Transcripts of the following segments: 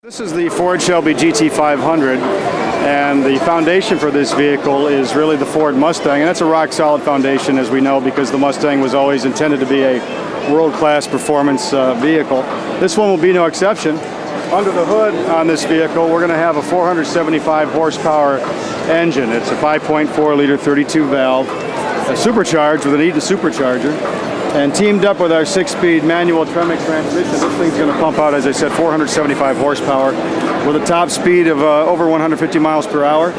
This is the Ford Shelby GT 500, and the foundation for this vehicle is really the Ford Mustang, and that's a rock-solid foundation, as we know, because the Mustang was always intended to be a world-class performance vehicle. This one will be no exception. Under the hood on this vehicle, we're going to have a 475 horsepower engine. It's a 5.4 liter 32 valve, supercharged with an E to supercharger. And teamed up with our 6-speed manual Tremec transmission, this thing's going to pump out, as I said, 475 horsepower with a top speed of over 150 miles per hour,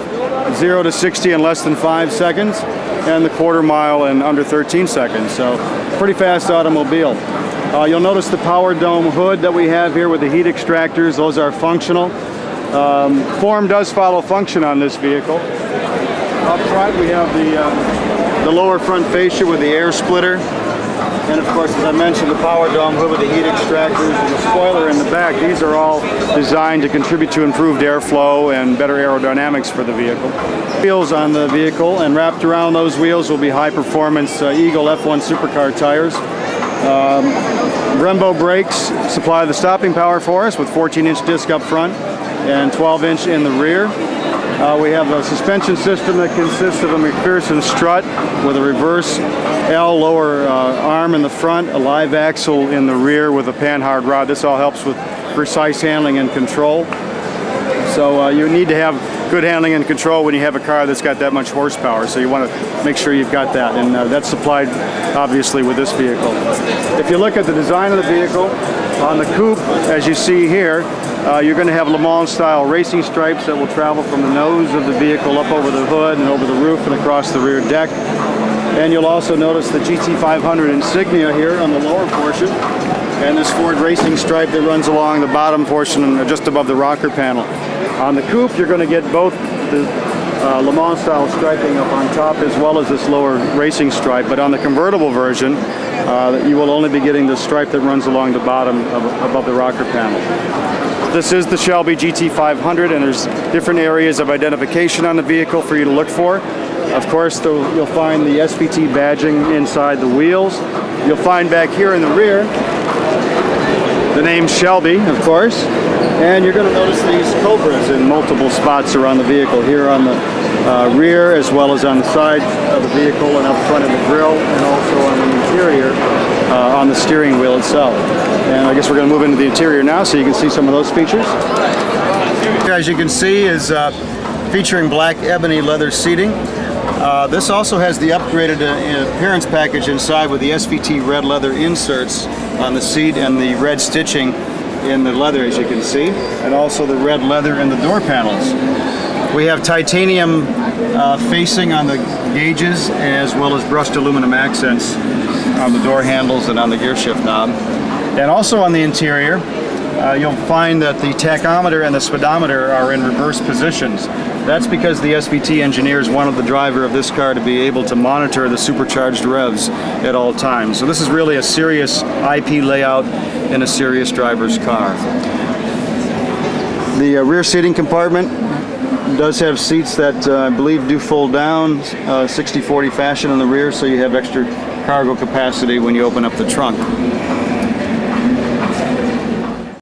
0 to 60 in less than 5 seconds, and the quarter mile in under 13 seconds. So pretty fast automobile. You'll notice the power dome hood that we have here with the heat extractors. Those are functional. Form does follow function on this vehicle. Up front we have the lower front fascia with the air splitter. And of course, as I mentioned, the power dome hood with the heat extractors and the spoiler in the back. These are all designed to contribute to improved airflow and better aerodynamics for the vehicle. Wheels on the vehicle, and wrapped around those wheels will be high-performance Eagle F1 supercar tires. Brembo brakes supply the stopping power for us with 14-inch disc up front and 12-inch in the rear. We have a suspension system that consists of a McPherson strut with a reverse L lower arm in the front, a live axle in the rear with a panhard rod. This all helps with precise handling and control. So you need to have good handling and control when you have a car that's got that much horsepower. So you want to make sure you've got that, and that's supplied obviously with this vehicle. If you look at the design of the vehicle, on the coupe, as you see here, you're going to have Le Mans style racing stripes that will travel from the nose of the vehicle up over the hood and over the roof and across the rear deck. And you'll also notice the GT 500 insignia here on the lower portion, and this Ford racing stripe that runs along the bottom portion and just above the rocker panel. On the coupe, you're going to get both the Le Mans style striping up on top as well as this lower racing stripe, but on the convertible version you will only be getting the stripe that runs along the bottom above the rocker panel. This is the Shelby GT 500, and there's different areas of identification on the vehicle for you to look for. Of course, you'll find the SVT badging inside the wheels. You'll find back here in the rear the name Shelby, of course. And you're going to notice these cobras in multiple spots around the vehicle, here on the rear as well as on the side of the vehicle and up front of the grille, and also on the interior on the steering wheel itself. And I guess we're going to move into the interior now so you can see some of those features. Here, as you can see, is featuring black ebony leather seating. This also has the upgraded appearance package inside with the SVT red leather inserts on the seat and the red stitching in the leather, as you can see, and also the red leather in the door panels. We have titanium facing on the gauges as well as brushed aluminum accents on the door handles and on the gear shift knob. And also on the interior, you'll find that the tachometer and the speedometer are in reverse positions. That's because the SVT engineers wanted the driver of this car to be able to monitor the supercharged revs at all times. So this is really a serious IP layout in a serious driver's car. The rear seating compartment does have seats that I believe do fold down 60-40 fashion in the rear, so you have extra cargo capacity when you open up the trunk.